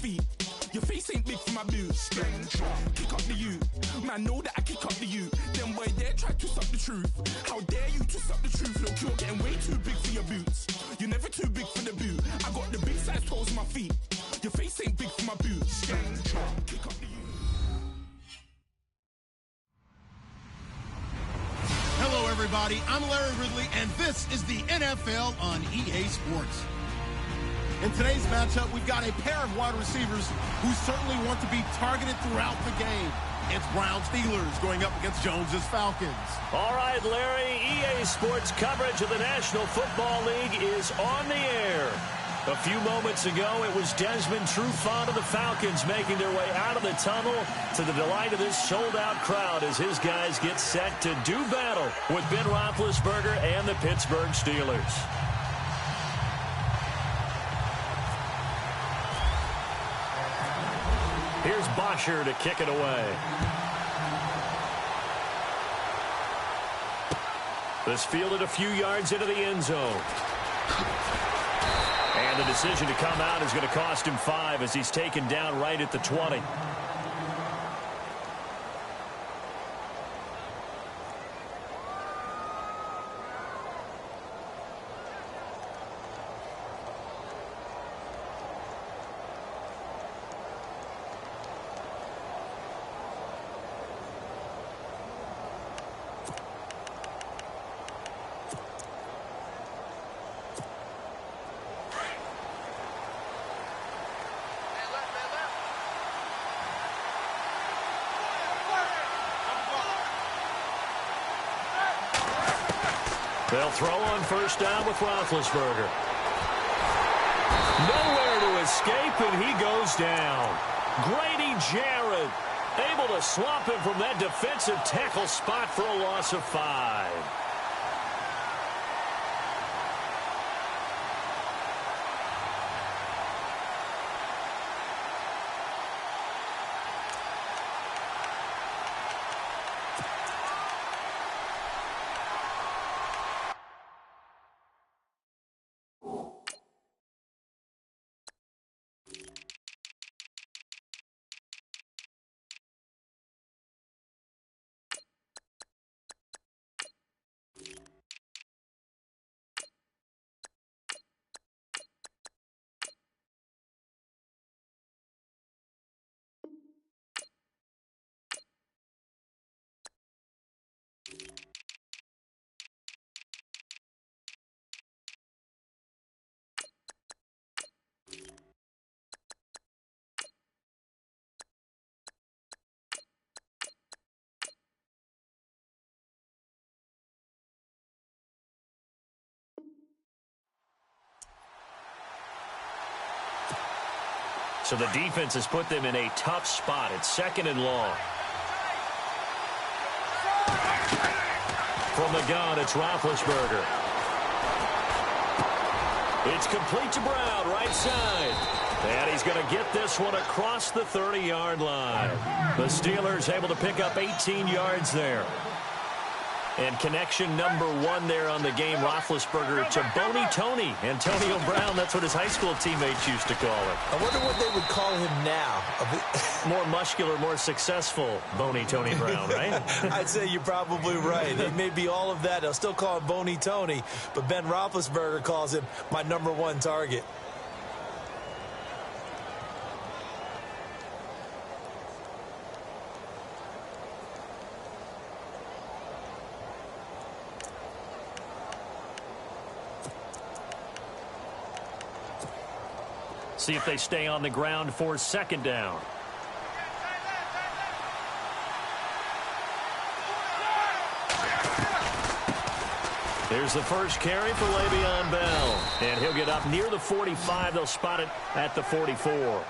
feet. Your face ain't big for my boots. Kick up the you. Man, know that I kick up the you. Them boy there try to twist up the truth. How dare you twist up the truth? Look, you're getting way too big for your boots. You're never too big for the boot. I got the big size toes on my feet. Your face ain't big for my boots. Kick up the you. Hello, everybody. I'm Larry Ridley, and this is the NFL on EA Sports. In today's matchup, we've got a pair of wide receivers who certainly want to be targeted throughout the game. It's Browns Steelers going up against Jones's Falcons. All right, Larry, EA Sports coverage of the National Football League is on the air. A few moments ago, it was Desmond Trufant of the Falcons making their way out of the tunnel to the delight of this sold-out crowd as his guys get set to do battle with Ben Roethlisberger and the Pittsburgh Steelers. Here's Bosher to kick it away. This fielded a few yards into the end zone. And the decision to come out is going to cost him 5 as he's taken down right at the 20. They'll throw on first down with Roethlisberger. Nowhere to escape, and he goes down. Grady Jarrett able to slump him from that defensive tackle spot for a loss of 5. So the defense has put them in a tough spot. It's 2nd and long. From the gun, it's Roethlisberger. It's complete to Brown, right side. And he's going to get this one across the 30-yard line. The Steelers able to pick up 18 yards there. And connection number 1 there on the game, Roethlisberger to Boney Tony. Antonio Brown, that's what his high school teammates used to call him. I wonder what they would call him now. More muscular, more successful Boney Tony Brown, right? I'd say you're probably right. It may be all of that. They'll still call him Boney Tony, but Ben Roethlisberger calls him my number 1 target. See if they stay on the ground for 2nd down. Here's the first carry for Le'Veon Bell. And he'll get up near the 45. They'll spot it at the 44.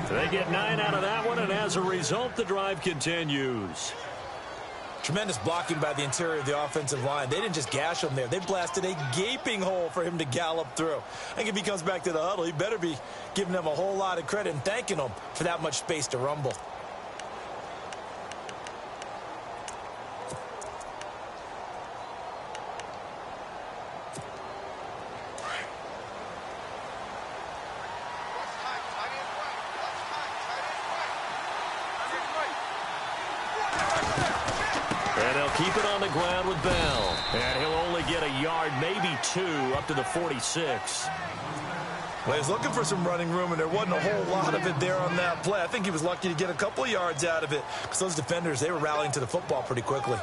They get 9 out of that one, and as a result, the drive continues. Tremendous blocking by the interior of the offensive line. They didn't just gash him there. They blasted a gaping hole for him to gallop through. I think if he comes back to the huddle, he better be giving them a whole lot of credit and thanking them for that much space to rumble. And they'll keep it on the ground with Bell. And he'll only get a yard, maybe 2, up to the 46. Well, he was looking for some running room, and there wasn't a whole lot of it there on that play. I think he was lucky to get a couple of yards out of it because those defenders, they were rallying to the football pretty quickly.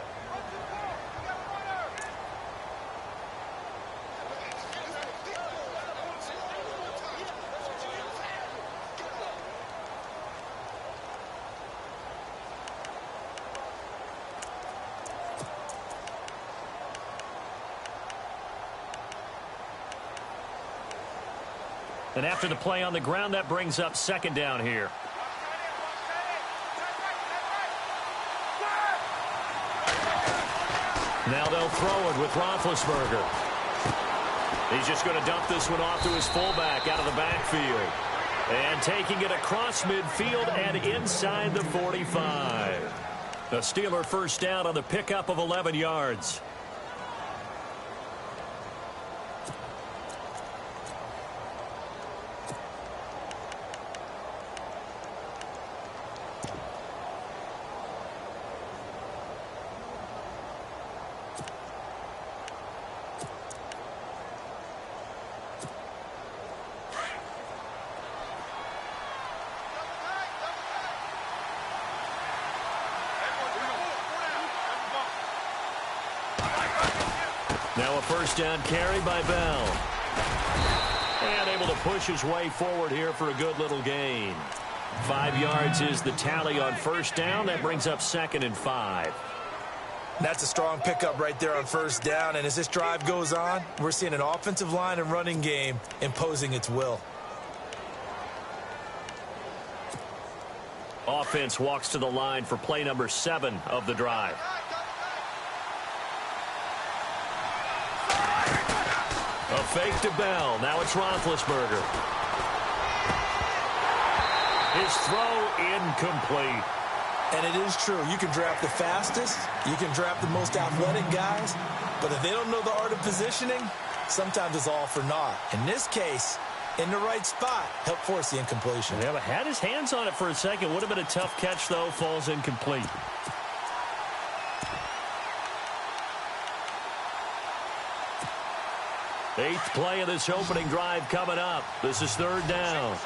And after the play on the ground, that brings up second down here. Now they'll throw it with Roethlisberger. He's just going to dump this one off to his fullback out of the backfield. And taking it across midfield and inside the 45. The Steeler first down on the pickup of 11 yards. Now a first down carry by Bell. And able to push his way forward here for a good little gain. 5 yards is the tally on first down. That brings up 2nd and 5. That's a strong pickup right there on first down. And as this drive goes on, we're seeing an offensive line and running game imposing its will. Offense walks to the line for play number 7 of the drive. A fake to Bell. Now it's Roethlisberger. His throw incomplete. And it is true. You can draft the fastest. You can draft the most athletic guys. But if they don't know the art of positioning, sometimes it's all for naught. In this case, in the right spot, helped force the incompletion. Yeah, but had his hands on it for a second. Would have been a tough catch, though. Falls incomplete. Eighth play of this opening drive coming up. This is third down.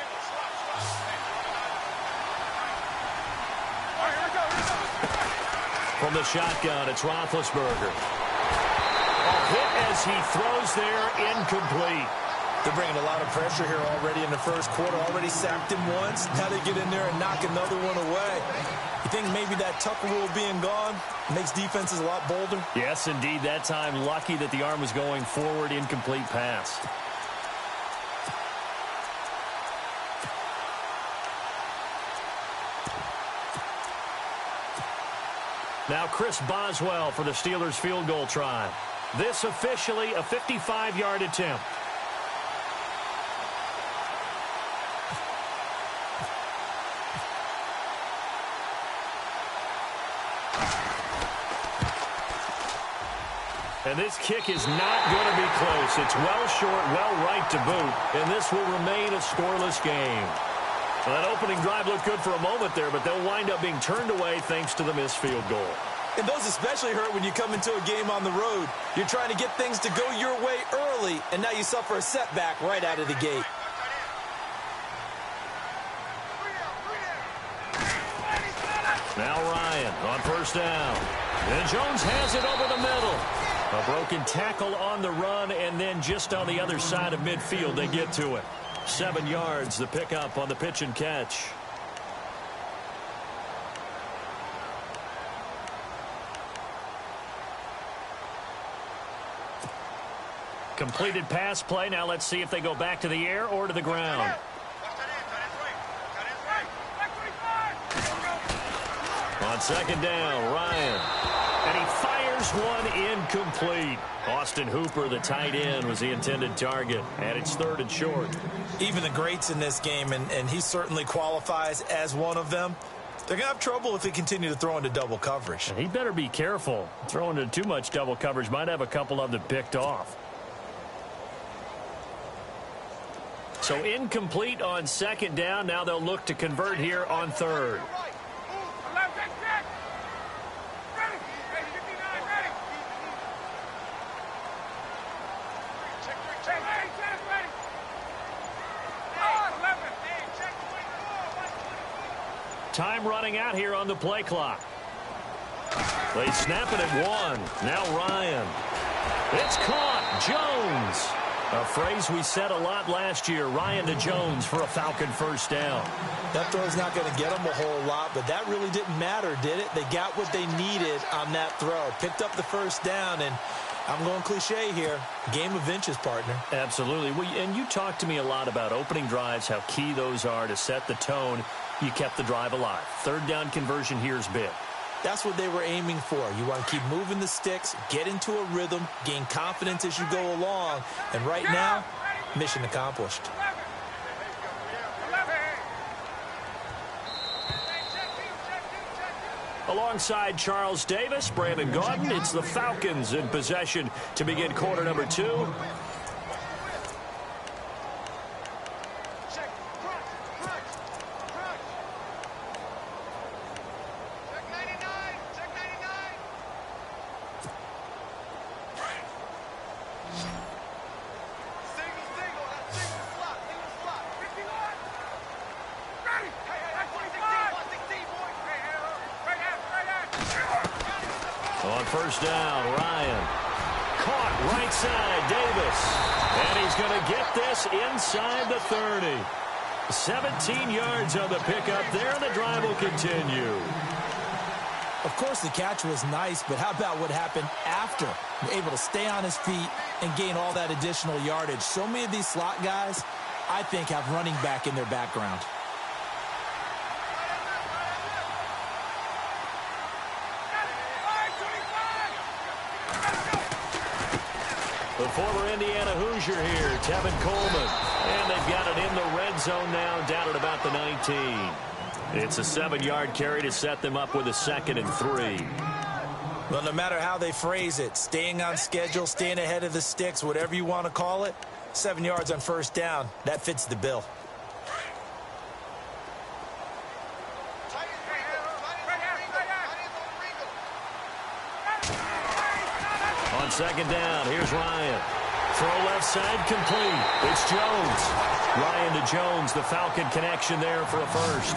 From the shotgun, it's Roethlisberger. A hit as he throws there, incomplete. They're bringing a lot of pressure here already in the first quarter. Already sacked him once. Now they get in there and knock another one away. You think maybe that Tucker rule being gone makes defenses a lot bolder? Yes, indeed. That time, lucky that the arm was going forward. Incomplete pass. Now Chris Boswell for the Steelers field goal try. This officially a 55-yard attempt. And this kick is not going to be close. It's well short, well right to boot. And this will remain a scoreless game. Well, that opening drive looked good for a moment there, but they'll wind up being turned away thanks to the missed field goal. And those especially hurt when you come into a game on the road. You're trying to get things to go your way early, and now you suffer a setback right out of the gate. Now Ryan on first down. And Jones has it over the middle. A broken tackle on the run, and then just on the other side of midfield, they get to it. 7 yards, the pickup on the pitch and catch. Completed pass play. Now let's see if they go back to the air or to the ground. On second down, Ryan. And he fires one incomplete. Austin Hooper, the tight end, was the intended target. And it's 3rd and short. Even the greats in this game, and he certainly qualifies as one of them, they're going to have trouble if they continue to throw into double coverage. And he better be careful. Throwing into too much double coverage might have a couple of them picked off. So incomplete on second down. Now they'll look to convert here on 3rd. Time running out here on the play clock. They snap it at 1. Now Ryan. It's caught. Jones. A phrase we said a lot last year. Ryan to Jones for a Falcon first down. That throw's not going to get them a whole lot, but that really didn't matter, did it? They got what they needed on that throw. Picked up the first down, and I'm going cliche here. Game of inches, partner. Absolutely. Well, and you talked to me a lot about opening drives, how key those are to set the tone. You kept the drive alive. Third down conversion here is big. That's what they were aiming for. You want to keep moving the sticks, get into a rhythm, gain confidence as you go along. And right now, mission accomplished. Alongside Charles Davis, Brandon Gaudin, it's the Falcons in possession to begin quarter number 2. On first down, Ryan. Caught right side, Davis. And he's going to get this inside the 30. 17 yards on the pickup there, and the drive will continue. Of course, the catch was nice, but how about what happened after? Able to stay on his feet and gain all that additional yardage. So many of these slot guys, I think, have running back in their background. The former Indiana Hoosier here, Tevin Coleman. And they've got it in the red zone now, down at about the 19. It's a 7-yard carry to set them up with a 2nd and 3. Well, no matter how they phrase it, staying on schedule, staying ahead of the sticks, whatever you want to call it, 7 yards on first down, that fits the bill. On 2nd down, here's Ryan. Throw left side complete. It's Jones. Ryan to Jones, the Falcon connection there for a first.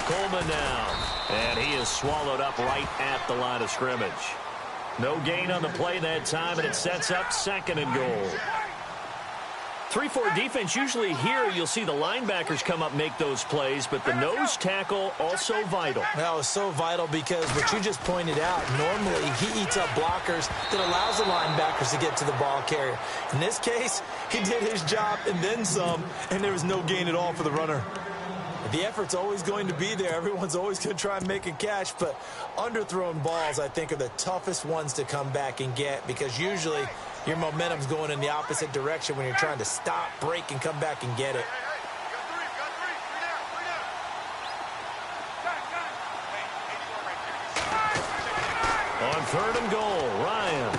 Coleman now, and he is swallowed up right at the line of scrimmage. No gain on the play that time, and it sets up 2nd and goal. 3-4 defense, usually here you'll see the linebackers come up, make those plays, but the nose tackle also vital. That was so vital because what you just pointed out, normally he eats up blockers that allows the linebackers to get to the ball carrier. In this case, he did his job and then some, and there was no gain at all for the runner. The effort's always going to be there. Everyone's always going to try and make a catch, but underthrown balls, I think, are the toughest ones to come back and get because usually your momentum's going in the opposite direction when you're trying to stop, break, and come back and get it. On 3rd and goal, Ryan.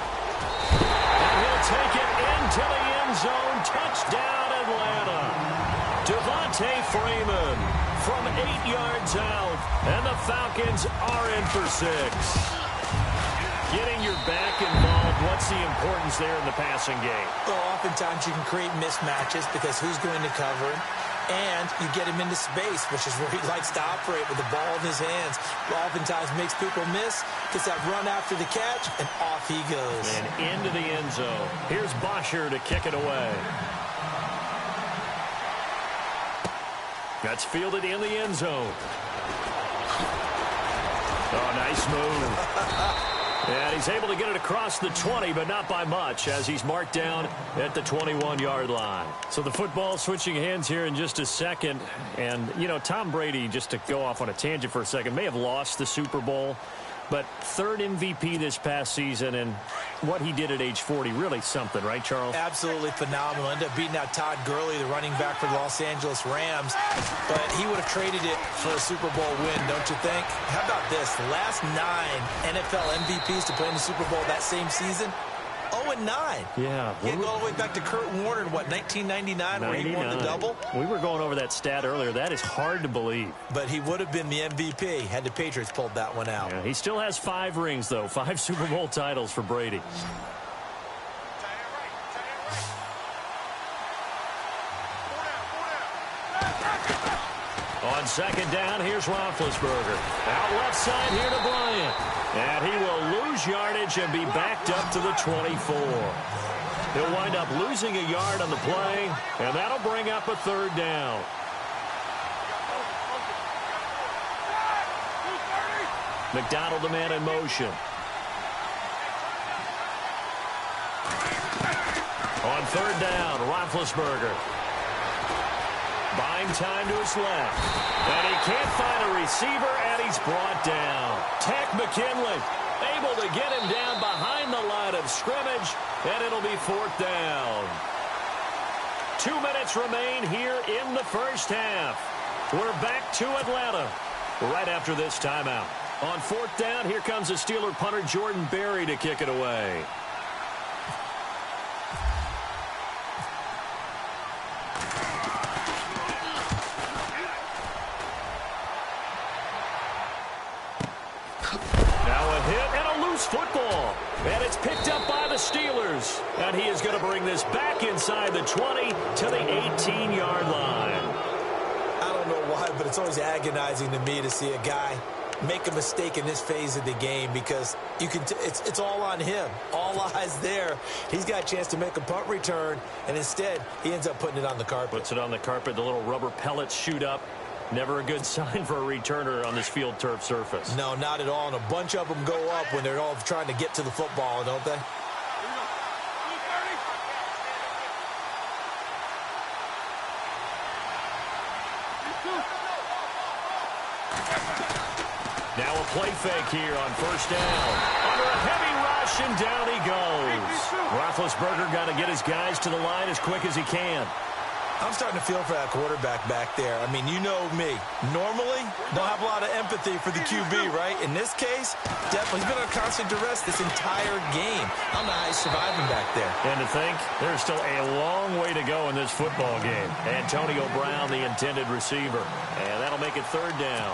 And he'll take it into the end zone. Touchdown, Atlanta. Devontae Freeman from 8 yards out, and the Falcons are in for 6. Getting your back involved, what's the importance there in the passing game? Well, oftentimes you can create mismatches because who's going to cover him, and you get him into space, which is where he likes to operate with the ball in his hands. Oftentimes makes people miss, gets that run after the catch, and off he goes. And into the end zone. Here's Bosher to kick it away. That's fielded in the end zone. Oh, nice move. And he's able to get it across the 20, but not by much, as he's marked down at the 21-yard line. So the football switching hands here in just a second. And, you know, Tom Brady, just to go off on a tangent for a second, may have lost the Super Bowl, But third MVP this past season, and what he did at age 40, really something, right, Charles? Absolutely phenomenal. Ended up beating out Todd Gurley, the running back for the Los Angeles Rams. But he would have traded it for a Super Bowl win, don't you think? How about this? The last 9 NFL MVPs to play in the Super Bowl that same season, 0-9. Yeah. You go all the way back to Kurt Warner in, 1999, where he won the double? We were going over that stat earlier. That is hard to believe. But he would have been the MVP had the Patriots pulled that one out. Yeah, he still has 5 rings, though. 5 Super Bowl titles for Brady. On second down, here's Roethlisberger. Out left side here to Bryant. And he will lose yardage and be backed up to the 24. He'll wind up losing a yard on the play, and that'll bring up a third down. McDonald, the man in motion. On third down, Roethlisberger. Buying time to his left. And he can't find a receiver, and he's brought down. Takk McKinley able to get him down behind the line of scrimmage, and it'll be 4th down. 2 minutes remain here in the first half. We're back to Atlanta right after this timeout. On 4th down, here comes the Steeler punter Jordan Berry to kick it away. Football, and it's picked up by the Steelers, and he is going to bring this back inside the 20 to the 18-yard line. I don't know why, but it's always agonizing to me to see a guy make a mistake in this phase of the game, because you can it's all on him. All eyes there. He's got a chance to make a punt return, and instead he ends up putting it on the carpet. Puts it on the carpet. The little rubber pellets shoot up. Never a good sign for a returner on this field turf surface. No, not at all. And a bunch of them go up when they're all trying to get to the football, don't they? Now a play fake here on first down. Under a heavy rush, and down he goes. Roethlisberger got to get his guys to the line as quick as he can. I'm starting to feel for that quarterback back there. I mean, you know me. Normally, don't have a lot of empathy for the QB, right? In this case, definitely. He's been under constant duress this entire game. I don't know how he's surviving back there. And to think, there's still a long way to go in this football game. Antonio Brown, the intended receiver. And that'll make it 3rd down.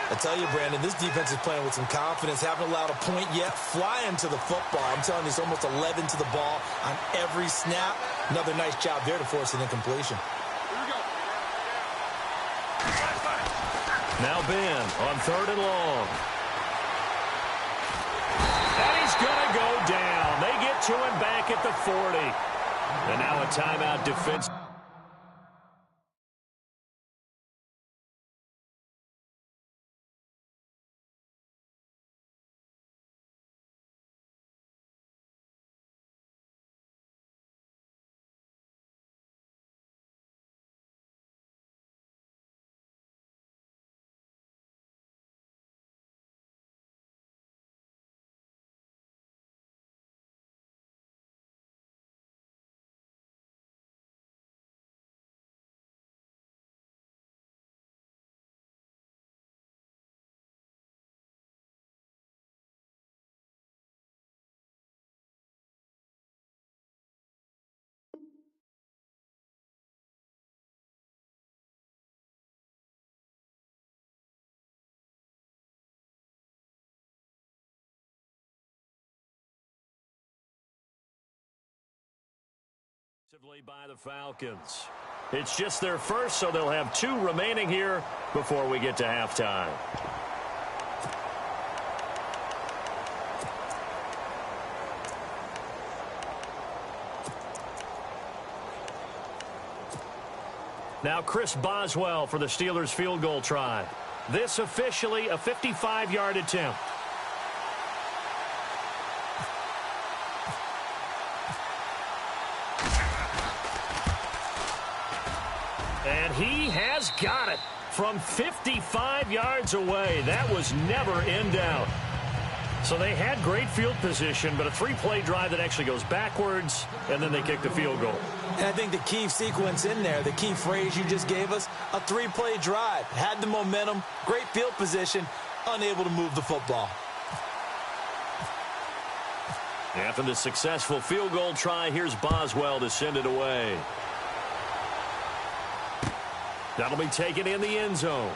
I tell you, Brandon, this defense is playing with some confidence. Haven't allowed a point yet. Flying to the football. I'm telling you, it's almost 11 to the ball on every snap. Another nice job there to force an incompletion. Now Ben on 3rd and long. And he's going to go down. They get to him back at the 40. And now a timeout defense. By the Falcons. It's just their first, so they'll have 2 remaining here before we get to halftime. Now Chris Boswell for the Steelers field goal try. This officially a 55-yard attempt. And he has got it from 55 yards away. That was never in doubt. So they had great field position, but a three-play drive that actually goes backwards, and then they kick the field goal. And I think the key sequence in there, the key phrase you just gave us, a three-play drive. Had the momentum, great field position, unable to move the football. After the successful field goal try, here's Boswell to send it away. That'll be taken in the end zone.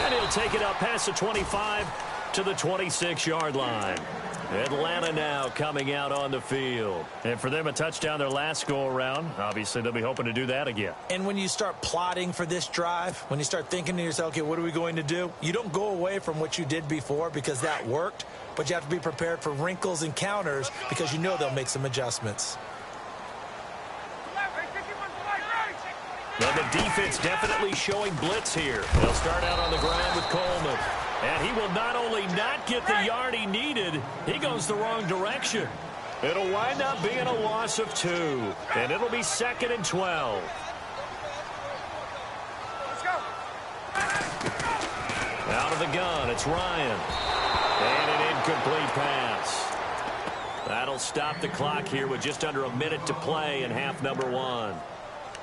And he'll take it up past the 25 to the 26-yard line. Atlanta now coming out on the field. And for them, a touchdown their last go-around. Obviously, they'll be hoping to do that again. And when you start plotting for this drive, when you start thinking to yourself, okay, what are we going to do? You don't go away from what you did before because that worked, but you have to be prepared for wrinkles and counters because you know they'll make some adjustments. Well, the defense definitely showing blitz here. They'll start out on the ground with Coleman. And he will not only not get the yard he needed, he goes the wrong direction. It'll wind up being a loss of 2. And it'll be 2nd and 12. Let's go. Out of the gun, it's Ryan. And an incomplete pass. That'll stop the clock here with just under a minute to play in half number 1.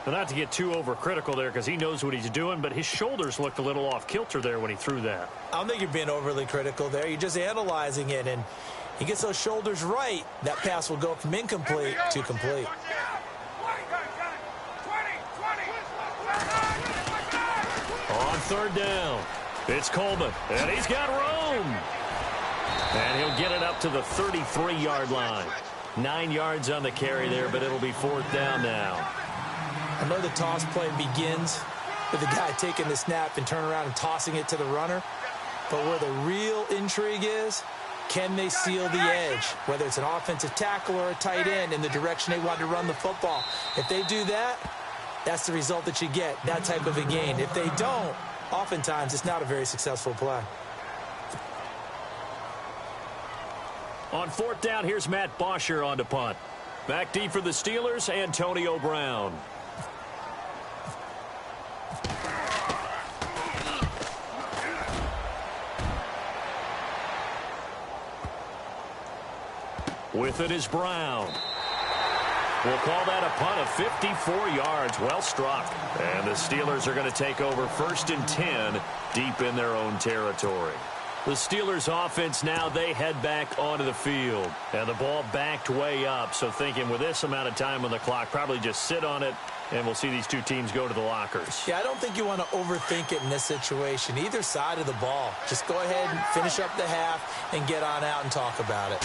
Well, not to get too overcritical there because he knows what he's doing, but his shoulders looked a little off kilter there when he threw that. I don't think you're being overly critical there. You're just analyzing it, and he gets those shoulders right. That pass will go from incomplete to complete. On 3rd down, it's Coleman, and he's got room. And he'll get it up to the 33-yard line. 9 yards on the carry there, but it'll be 4th down now. I know the toss play begins with the guy taking the snap and turn around and tossing it to the runner. But where the real intrigue is, can they seal the edge? Whether it's an offensive tackle or a tight end in the direction they want to run the football. If they do that, that's the result that you get, that type of a gain. If they don't, oftentimes it's not a very successful play. On 4th down, here's Matt Bosher on to punt. Back deep for the Steelers, Antonio Brown. With it is Brown. We'll call that a punt of 54 yards. Well struck. And the Steelers are going to take over 1st and 10 deep in their own territory. The Steelers offense now, they head back onto the field. And the ball backed way up. So thinking with this amount of time on the clock, probably just sit on it. And we'll see these two teams go to the lockers. Yeah, I don't think you want to overthink it in this situation. Either side of the ball. Just go ahead and finish up the half and get on out and talk about it.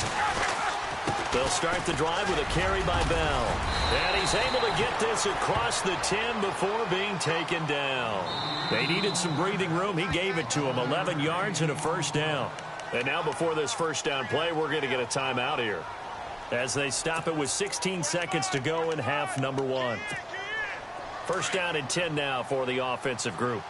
They'll start the drive with a carry by Bell. And he's able to get this across the 10 before being taken down. They needed some breathing room. He gave it to him. 11 yards and a 1st down. And now before this 1st down play, we're going to get a timeout here. As they stop it with 16 seconds to go in half number 1. 1st down and 10 now for the offensive group.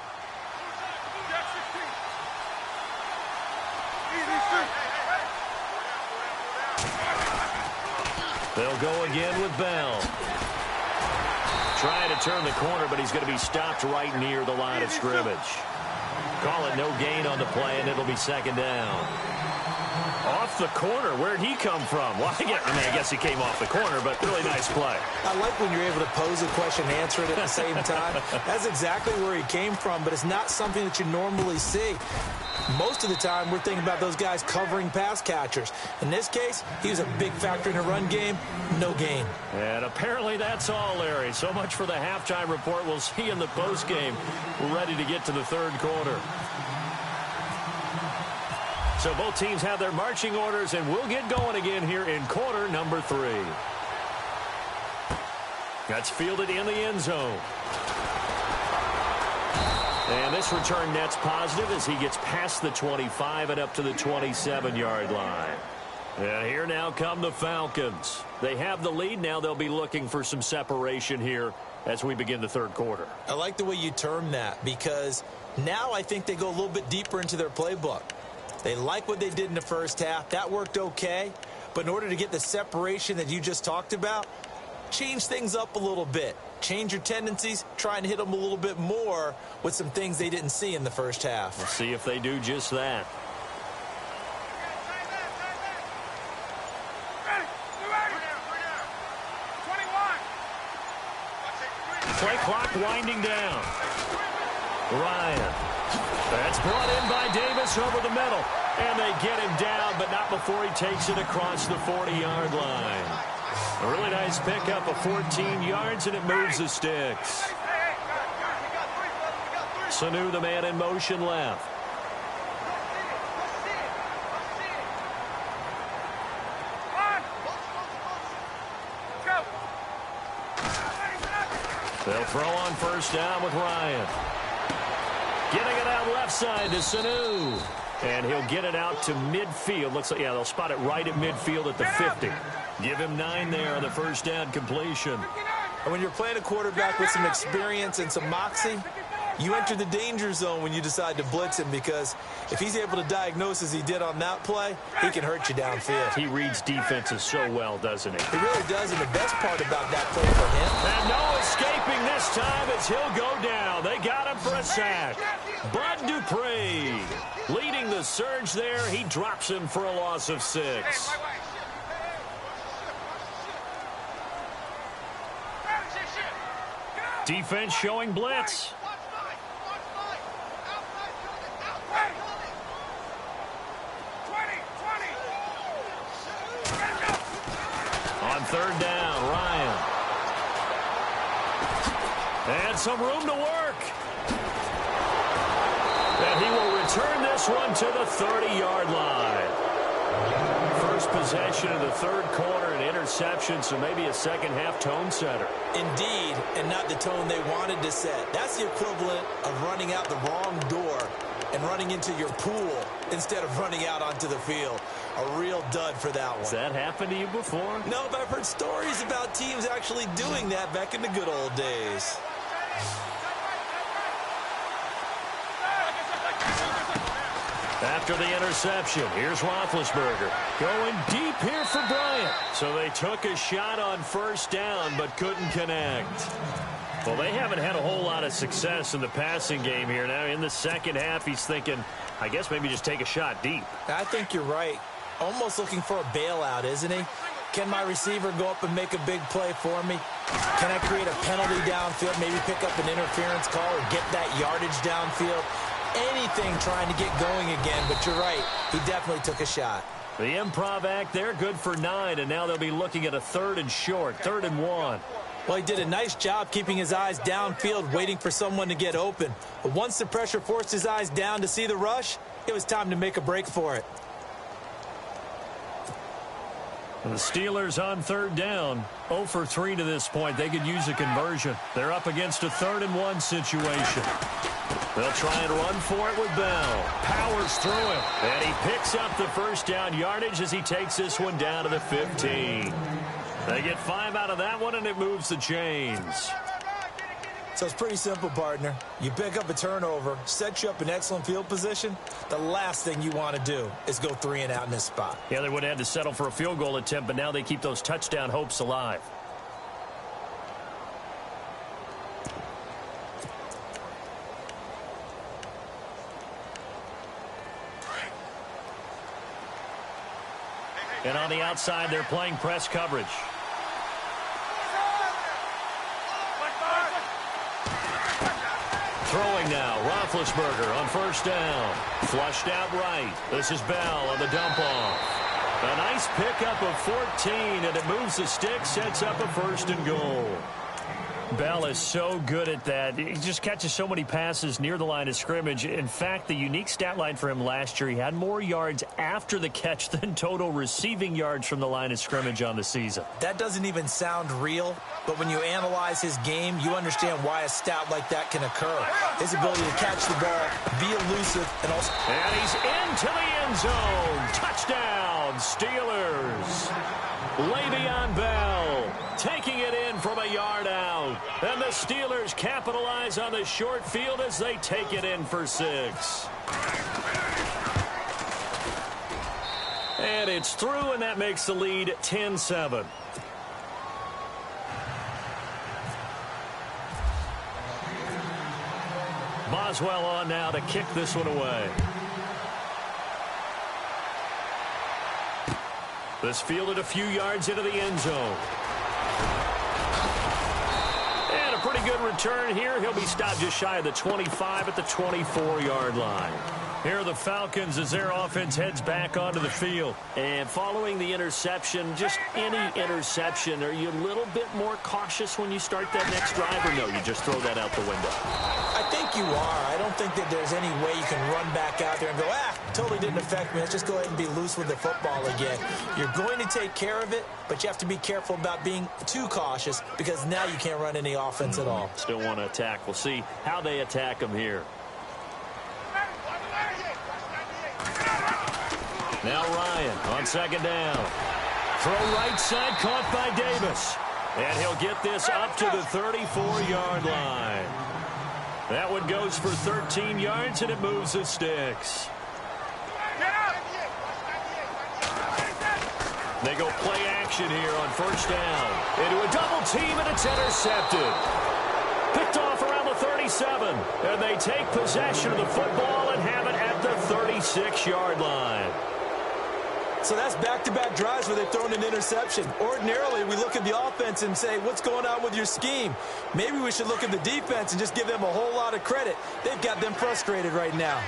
They'll go again with Bell. Trying to turn the corner, but he's going to be stopped right near the line of scrimmage. Call it no gain on the play, and it'll be 2nd down. Off the corner. Where'd he come from? Well, I guess he came off the corner, but really nice play. I like when you're able to pose a question and answer it at the same time. That's exactly where he came from, but it's not something that you normally see. Most of the time, we're thinking about those guys covering pass catchers. In this case, he was a big factor in the run game. No gain. And apparently that's all, Larry. So much for the halftime report. We'll see in the postgame. We're ready to get to the 3rd quarter. So both teams have their marching orders, and we'll get going again here in quarter number 3. That's fielded in the end zone. And this return net's positive as he gets past the 25 and up to the 27-yard line. And here now come the Falcons. They have the lead. Now they'll be looking for some separation here as we begin the 3rd quarter. I like the way you term that because now I think they go a little bit deeper into their playbook. They like what they did in the 1st half. That worked okay. But in order to get the separation that you just talked about, change things up a little bit. change your tendencies, try and hit them a little bit more with some things they didn't see in the first half. We'll see if they do just that. Play clock winding down. Ryan. That's brought in by Davis over the middle. And they get him down, but not before he takes it across the 40-yard line. A really nice pickup of 14 yards, and it moves the sticks. Sanu, the man in motion left. They'll throw on first down with Ryan. Getting it out left side to Sanu. And he'll get it out to midfield. Looks like, yeah, they'll spot it right at midfield at the 50. Give him 9 there on the first down completion. And when you're playing a quarterback with some experience and some moxie, you enter the danger zone when you decide to blitz him, because if he's able to diagnose as he did on that play, he can hurt you downfield. He reads defenses so well, doesn't he? He really does, and the best part about that play for him. And no escaping this time as he'll go down. They got him for a sack. Bud Dupree leading the surge there. He drops him for a loss of 6. Defense showing blitz. On third down, Ryan. And some room to work. And he will return this one to the 30-yard line. First possession of the third quarter, an interception, so maybe a second-half tone setter. Indeed, and not the tone they wanted to set. That's the equivalent of running out the wrong door and running into your pool instead of running out onto the field. A real dud for that one. Has that happened to you before? No, but I've heard stories about teams actually doing that back in the good old days. After the interception, here's Roethlisberger going deep here for Bryant. So they took a shot on first down but couldn't connect. Well, they haven't had a whole lot of success in the passing game here. Now in the second half, he's thinking, I guess maybe just take a shot deep. I think you're right. Almost looking for a bailout, isn't he? Can my receiver go up and make a big play for me? Can I create a penalty downfield, maybe pick up an interference call or get that yardage downfield? Anything trying to get going again, but you're right. He definitely took a shot. The improv act, they're good for 9, and now they'll be looking at a 3rd and short, 3rd and 1. Well, he did a nice job keeping his eyes downfield, waiting for someone to get open. But once the pressure forced his eyes down to see the rush, it was time to make a break for it. The Steelers on third down, 0 for 3 to this point. They could use a conversion. They're up against a 3rd and 1 situation. They'll try and run for it with Bell. Powers through it. And he picks up the first down yardage as he takes this one down to the 15. They get 5 out of that one, and it moves the chains. So it's pretty simple, partner. You pick up a turnover, set you up in excellent field position. The last thing you want to do is go 3 and out in this spot. Yeah, they would have had to settle for a field goal attempt, but now they keep those touchdown hopes alive. And on the outside, they're playing press coverage. Throwing now, Roethlisberger on first down. Flushed out right. This is Bell on the dump off. A nice pickup of 14, and it moves the stick, sets up a 1st and goal. Bell is so good at that. He just catches so many passes near the line of scrimmage. In fact, the unique stat line for him last year, he had more yards after the catch than total receiving yards from the line of scrimmage on the season. That doesn't even sound real, but when you analyze his game, you understand why a stat like that can occur. His ability to catch the ball, be elusive, and also... And he's into the end zone. Touchdown, Steelers. Le'Veon Bell taking it in from a yard out. And the Steelers capitalize on the short field as they take it in for 6. And it's through, and that makes the lead 10-7. Boswell on now to kick this one away. This fielded a few yards into the end zone. And a pretty good return here. He'll be stopped just shy of the 25 at the 24-yard line. Here are the Falcons as their offense heads back onto the field. And following the interception, just any interception, are you a little bit more cautious when you start that next drive, or no, you just throw that out the window? I think you are. I don't think that there's any way you can run back out there and go, totally didn't affect me. Let's just go ahead and be loose with the football again. You're going to take care of it, but you have to be careful about being too cautious because now you can't run any offense at all. Still want to attack. We'll see how they attack them here. Now Ryan on second down. Throw right side, caught by Davis. And he'll get this up to the 34-yard line. That one goes for 13 yards, and it moves the sticks. They go play action here on first down. Into a double team, and it's intercepted. Picked off around the 37. And they take possession of the football and have it at the 36-yard line. So that's back-to-back drives where they've thrown an interception. Ordinarily, we look at the offense and say, what's going on with your scheme? Maybe we should look at the defense and just give them a whole lot of credit. They've got them frustrated right now.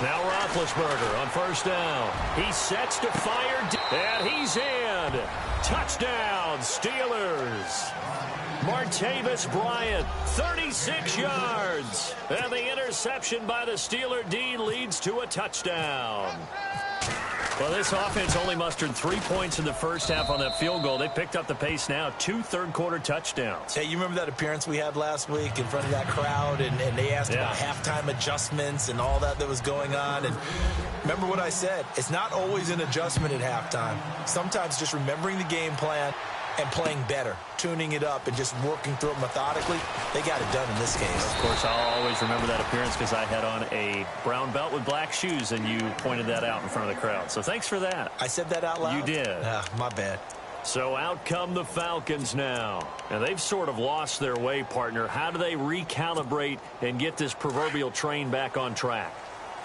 Now Roethlisberger on first down. He sets to fire, and he's in. Touchdown, Steelers. Martavis Bryant, 36 yards. And the interception by the Steeler D leads to a touchdown. Well, this offense only mustered 3 points in the first half on that field goal. They picked up the pace now, 2 third-quarter touchdowns. Hey, you remember that appearance we had last week in front of that crowd, and they asked about halftime adjustments and all that was going on. And remember what I said, it's not always an adjustment at halftime. Sometimes just remembering the game plan and playing better, tuning it up, and just working through it methodically. They got it done in this case. Of course, I'll always remember that appearance because I had on a brown belt with black shoes, and you pointed that out in front of the crowd. So thanks for that. I said that out loud? You did. My bad. So out come the Falcons now. And they've sort of lost their way, partner. How do they recalibrate and get this proverbial train back on track?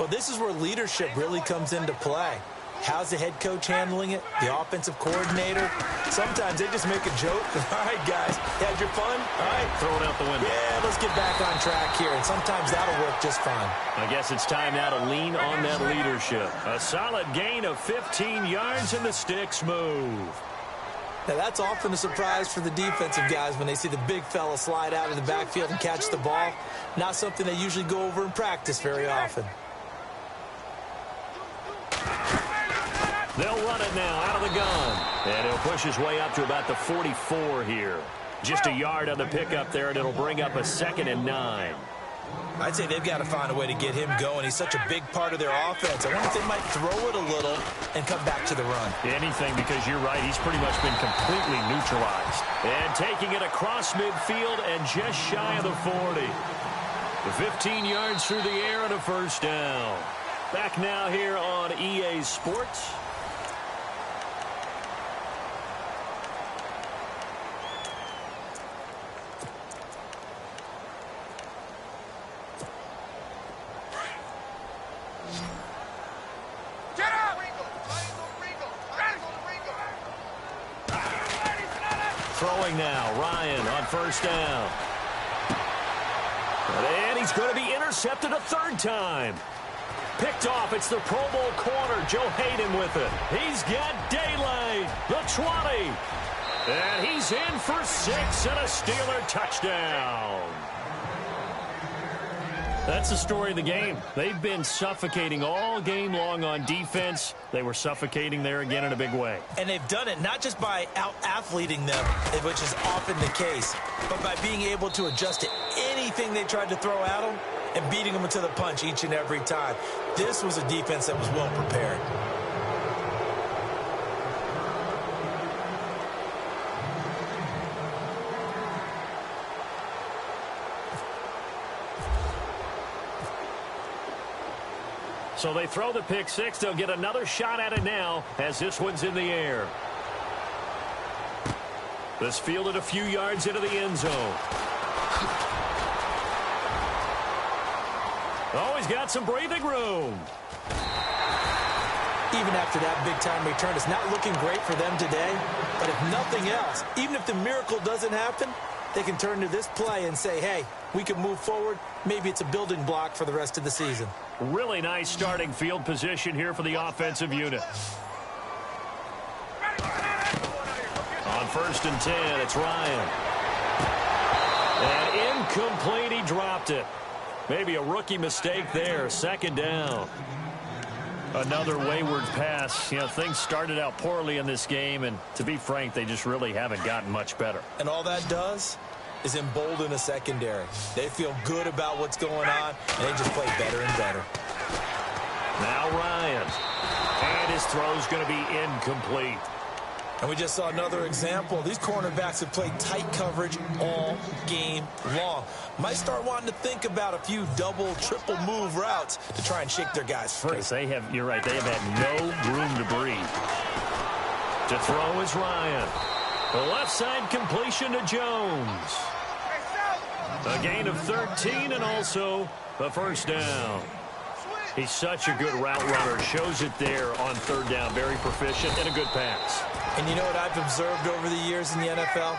Well, this is where leadership really comes into play. How's the head coach handling it? The offensive coordinator? Sometimes they just make a joke. All right, guys, had your fun? All right. Throw it out the window. Yeah, let's get back on track here, and sometimes that'll work just fine. I guess it's time now to lean on that leadership. A solid gain of 15 yards, and the sticks move. Now, that's often a surprise for the defensive guys when they see the big fella slide out of the backfield and catch the ball. Not something they usually go over in practice very often. They'll run it now out of the gun. And he'll push his way up to about the 44 here. Just a yard on the pickup there, and it'll bring up a 2nd and 9. I'd say they've got to find a way to get him going. He's such a big part of their offense. I wonder if they might throw it a little and come back to the run. Anything, because you're right. He's pretty much been completely neutralized. And taking it across midfield and just shy of the 40. The 15 yards through the air and a first down. Back now here on EA Sports. Throwing now, Ryan on first down. And he's going to be intercepted a third time. Picked off, it's the Pro Bowl corner, Joe Hayden with it. He's got daylight, the 20. And he's in for 6 and a Steeler touchdown. That's the story of the game. They've been suffocating all game long on defense. They were suffocating there again in a big way. And they've done it not just by out-athleting them, which is often the case, but by being able to adjust to anything they tried to throw at them and beating them to the punch each and every time. This was a defense that was well prepared. So they throw the pick six. They'll get another shot at it now as this one's in the air. This fielded a few yards into the end zone. Oh, he's got some breathing room. Even after that big-time return, it's not looking great for them today. But if nothing else, even if the miracle doesn't happen, they can turn to this play and say, hey, we can move forward. Maybe it's a building block for the rest of the season. Really nice starting field position here for the offensive unit. On 1st and 10, it's Ryan. And incomplete, he dropped it. Maybe a rookie mistake there. 2nd down. Another wayward pass. You know, things started out poorly in this game, and to be frank, they just really haven't gotten much better. And all that does is embolden a secondary. They feel good about what's going on, and they just play better and better. Now Ryan. And his throw's going to be incomplete. And we just saw another example. These cornerbacks have played tight coverage all game long. Might start wanting to think about a few double, triple move routes to try and shake their guys free. They have, you're right, they have had no room to breathe. To throw is Ryan. The left side completion to Jones. A gain of 13 and also a 1st down. He's such a good route runner. Shows it there on 3rd down. Very proficient and a good pass. And you know what I've observed over the years in the NFL?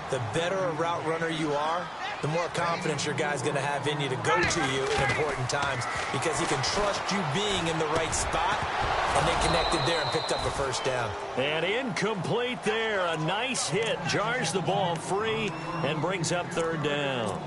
The better a route runner you are, the more confidence your guy's going to have in you to go to you in important times because he can trust you being in the right spot, and they connected there and picked up a 1st down. And incomplete there. A nice hit. Jars the ball free and brings up 3rd down.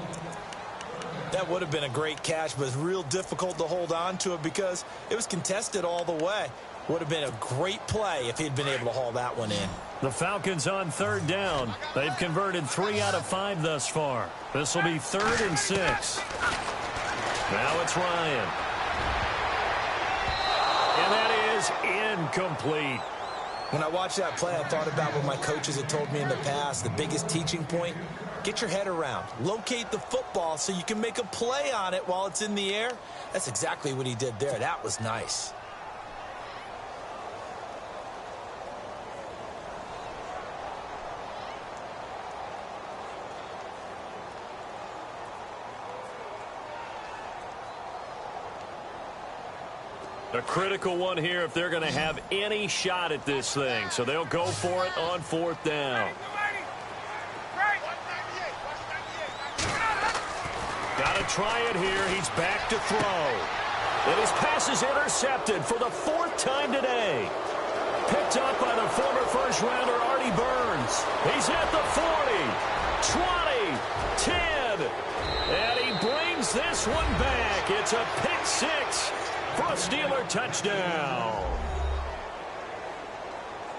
That would have been a great catch, but it's real difficult to hold on to it because it was contested all the way. Would have been a great play if he'd been able to haul that one in. The Falcons on 3rd down. They've converted 3 out of 5 thus far. This will be 3rd and 6. Now it's Ryan. And that is incomplete. When I watched that play, I thought about what my coaches had told me in the past. The biggest teaching point, get your head around. Locate the football so you can make a play on it while it's in the air. That's exactly what he did there. That was nice. A critical one here if they're going to have any shot at this thing. So they'll go for it on 4th down. Got to try it here. He's back to throw. And his pass is intercepted for the 4th time today. Picked up by the former 1st-rounder Artie Burns. He's at the 40, 20, 10. And he brings this one back. It's a pick 6. For a Steeler touchdown.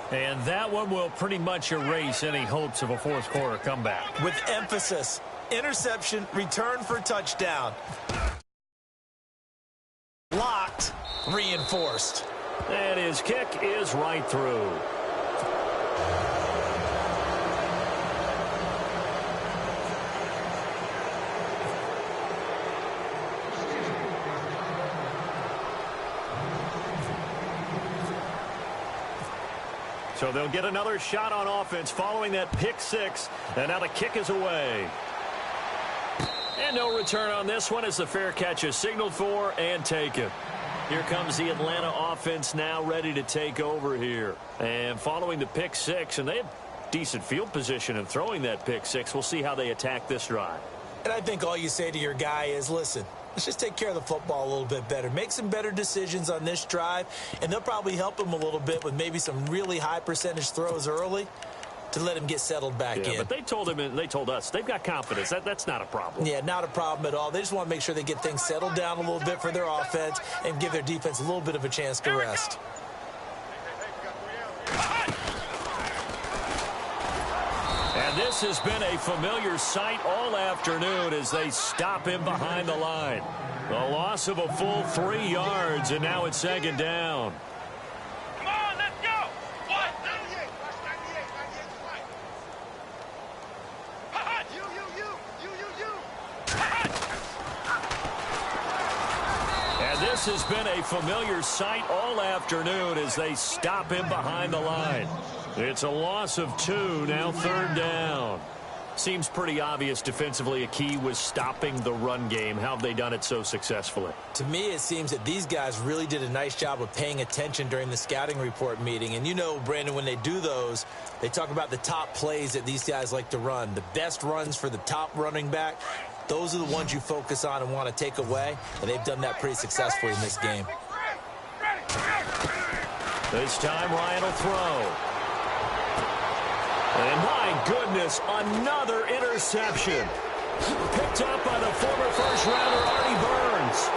And that one will pretty much erase any hopes of a 4th quarter comeback. With emphasis, interception, return for touchdown. Locked, reinforced. And his kick is right through. So they'll get another shot on offense following that pick 6. And now the kick is away. And no return on this one as the fair catch is signaled for and taken. Here comes the Atlanta offense now ready to take over here. And following the pick 6, and they had decent field position in throwing that pick 6. We'll see how they attack this drive. And I think all you say to your guy is, listen, let's just take care of the football a little bit better. Make some better decisions on this drive, and they'll probably help him a little bit with maybe some really high percentage throws early to let him get settled back in. But they told him and they told us they've got confidence. That's not a problem. Yeah, not a problem at all. They just want to make sure they get things settled down a little bit for their offense and give their defense a little bit of a chance to rest. And this has been a familiar sight all afternoon as they stop him behind the line. A loss of a full 3 yards, and now it's 2nd down. Come on, let's go. What? And this has been a familiar sight all afternoon as they stop him behind the line. It's a loss of 2, now 3rd down. Seems pretty obvious defensively a key was stopping the run game. How have they done it so successfully? To me, it seems that these guys really did a nice job of paying attention during the scouting report meeting. And you know, Brandon, when they do those, they talk about the top plays that these guys like to run. The best runs for the top running back, those are the ones you focus on and want to take away. And they've done that pretty successfully in this game. This time, Ryan will throw. And my goodness, another interception. Picked up by the former first-rounder, Artie Burns.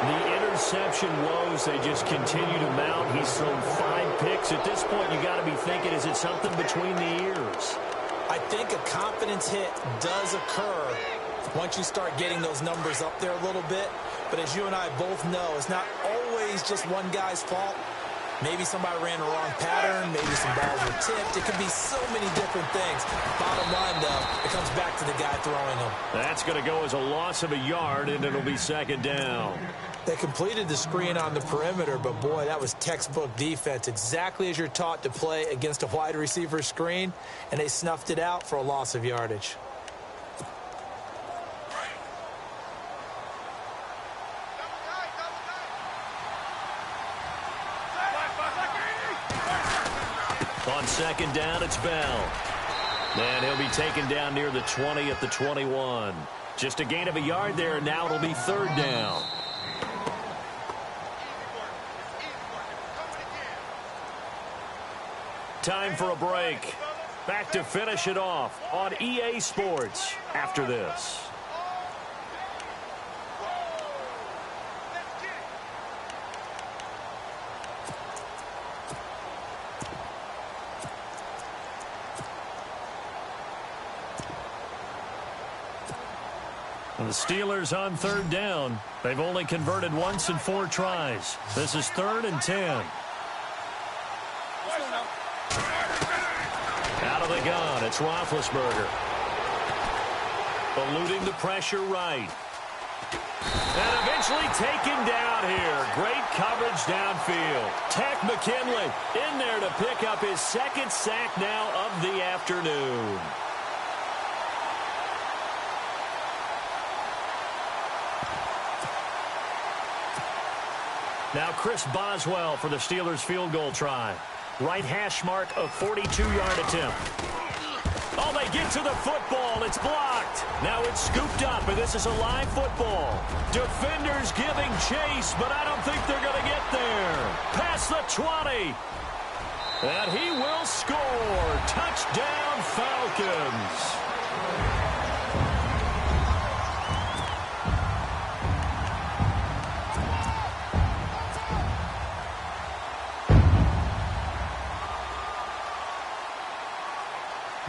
The interception woes, they just continue to mount. He's thrown 5 picks. At this point, you got to be thinking, is it something between the ears? I think a confidence hit does occur once you start getting those numbers up there a little bit. But as you and I both know, it's not always just one guy's fault. Maybe somebody ran the wrong pattern. Maybe some balls were tipped. It could be so many different things. Bottom line, though, it comes back to the guy throwing them. That's going to go as a loss of a yard, and it'll be 2nd down. They completed the screen on the perimeter, but, boy, that was textbook defense. Exactly as you're taught to play against a wide receiver screen, and they snuffed it out for a loss of yardage. On 2nd down, it's Bell. And he'll be taken down near the 20 at the 21. Just a gain of a yard there, and now it'll be 3rd down. Time for a break. Back to finish it off on EA Sports after this. The Steelers on 3rd down. They've only converted once in 4 tries. This is 3rd and 10. Out of the gun, it's Roethlisberger. Eluding the pressure right. And eventually taken down here. Great coverage downfield. Takk McKinley in there to pick up his 2nd sack now of the afternoon. Now Chris Boswell for the Steelers field goal try. Right hash mark of 42-yard attempt. Oh, they get to the football. It's blocked. Now it's scooped up, and this is a live football. Defenders giving chase, but I don't think they're going to get there. Past the 20. And he will score. Touchdown, Falcons.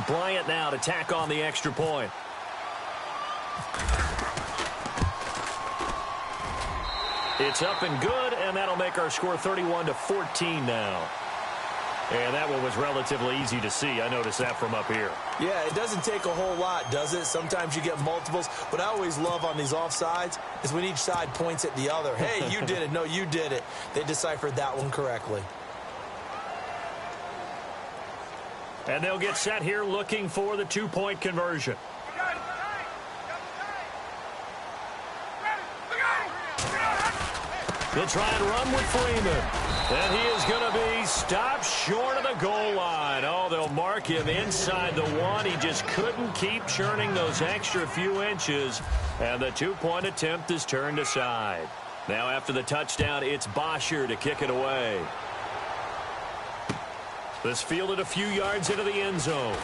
Bryant now to tack on the extra point. It's up and good, and that'll make our score 31-14 now. And that one was relatively easy to see. I noticed that from up here. Yeah, it doesn't take a whole lot, does it? Sometimes you get multiples. What I always love on these offsides is when each side points at the other. Hey, you did it. No, you did it. They deciphered that one correctly. And they'll get set here looking for the 2-point conversion. They'll try and run with Freeman. And he is going to be stopped short of the goal line. Oh, they'll mark him inside the 1. He just couldn't keep churning those extra few inches. And the 2-point attempt is turned aside. Now after the touchdown, it's Bosher to kick it away. This fielded a few yards into the end zone.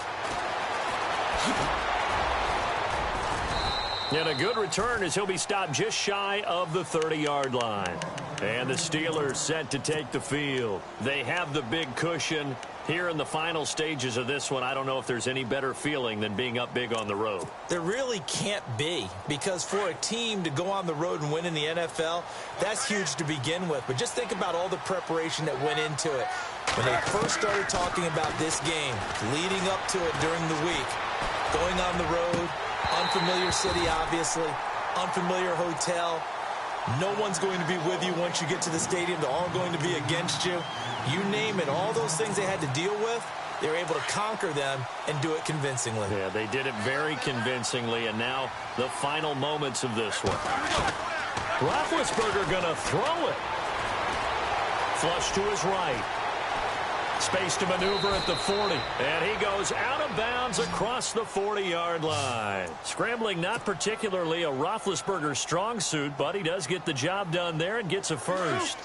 And a good return as he'll be stopped just shy of the 30-yard line. And the Steelers set to take the field. They have the big cushion. Here in the final stages of this one, I don't know if there's any better feeling than being up big on the road. There really can't be, because for a team to go on the road and win in the NFL, that's huge to begin with. But just think about all the preparation that went into it. When they first started talking about this game, leading up to it during the week, going on the road, unfamiliar city, obviously, unfamiliar hotel. No one's going to be with you once you get to the stadium. They're all going to be against you. You name it, all those things they had to deal with. they were able to conquer them and do it convincingly. Yeah, they did it very convincingly, and now the final moments of this one. Roethlisberger going to throw it. Flush to his right. Space to maneuver at the 40. And he goes out of bounds across the 40-yard line. Scrambling not particularly a Roethlisberger strong suit, but he does get the job done there and gets a first.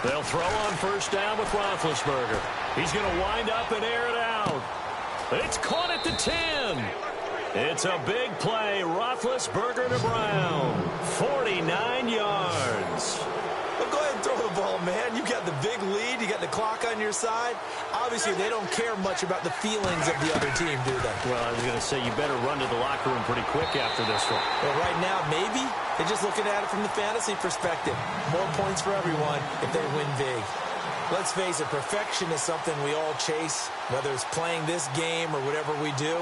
They'll throw on first down with Roethlisberger. He's going to wind up and air it out. It's caught at the 10. It's a big play. Roethlisberger to Brown. 49 yards. Well, go ahead and throw the ball, man. You got the big lead. You got the clock on your side. Obviously, they don't care much about the feelings of the other team, do they? Well, I was going to say, you better run to the locker room pretty quick after this one. Well, right now, maybe. They're just looking at it from the fantasy perspective. More points for everyone if they win big. Let's face it, perfection is something we all chase, whether it's playing this game or whatever we do.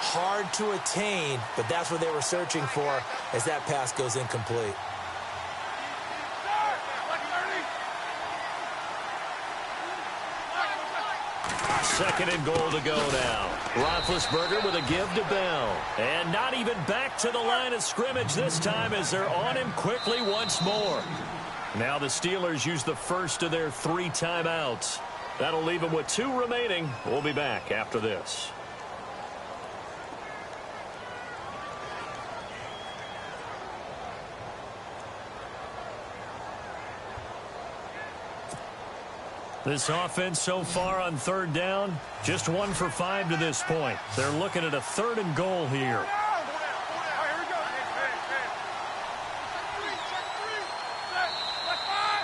Hard to attain, but that's what they were searching for as that pass goes incomplete. Second and goal to go now. Roethlisberger with a give to Bell. And not even back to the line of scrimmage this time as they're on him quickly once more. Now the Steelers use the first of their 3 timeouts. That'll leave them with 2 remaining. We'll be back after this. This offense so far on third down, just 1 for 5 to this point. They're looking at a 3rd and goal here.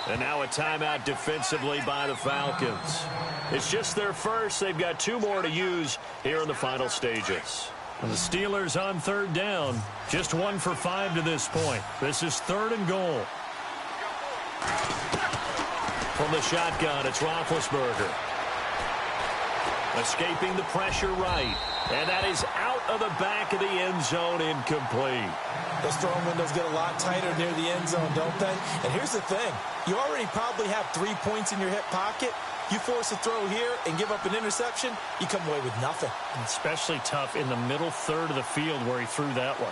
And now a timeout defensively by the Falcons. It's just their first. They've got 2 more to use here in the final stages. And the Steelers on third down, just 1 for 5 to this point. This is 3rd and goal. From the shotgun, it's Roethlisberger. Escaping the pressure right. And that is out of the back of the end zone, incomplete. Those throwing windows get a lot tighter near the end zone, don't they? And here's the thing. You already probably have 3 points in your hip pocket. You force a throw here and give up an interception, you come away with nothing. And especially tough in the middle third of the field where he threw that one.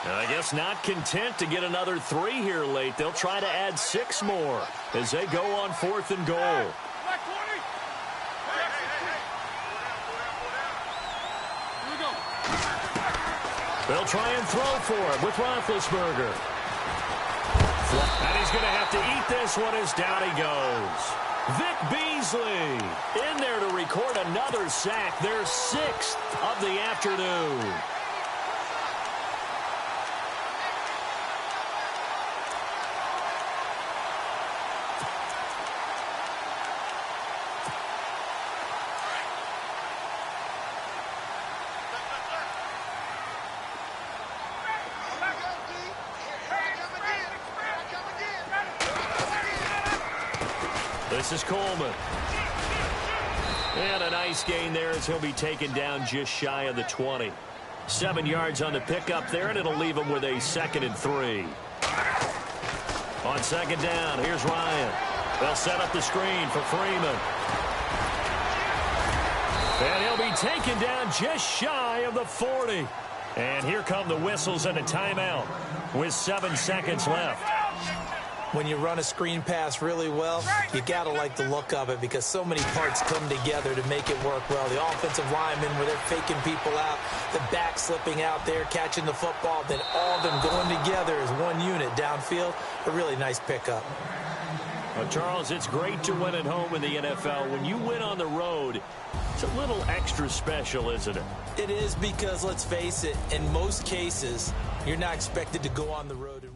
I guess not content to get another 3 here late. They'll try to add 6 more as they go on 4th and goal. They'll try and throw for it with Roethlisberger. And he's going to have to eat this one as down he goes. Vic Beasley in there to record another sack, their 6th of the afternoon. This is Coleman. And a nice gain there as he'll be taken down just shy of the 20. 7 yards on the pickup there, and it'll leave him with a 2nd and 3. On 2nd down, here's Ryan. They'll set up the screen for Freeman. And he'll be taken down just shy of the 40. And here come the whistles and a timeout with 7 seconds left. When you run a screen pass really well, you got to like the look of it because so many parts come together to make it work well. The offensive linemen where they're faking people out, the back slipping out there, catching the football, then all of them going together as one unit downfield. A really nice pickup. Well, Charles, it's great to win at home in the NFL. When you win on the road, it's a little extra special, isn't it? It is because, let's face it, in most cases, you're not expected to go on the road.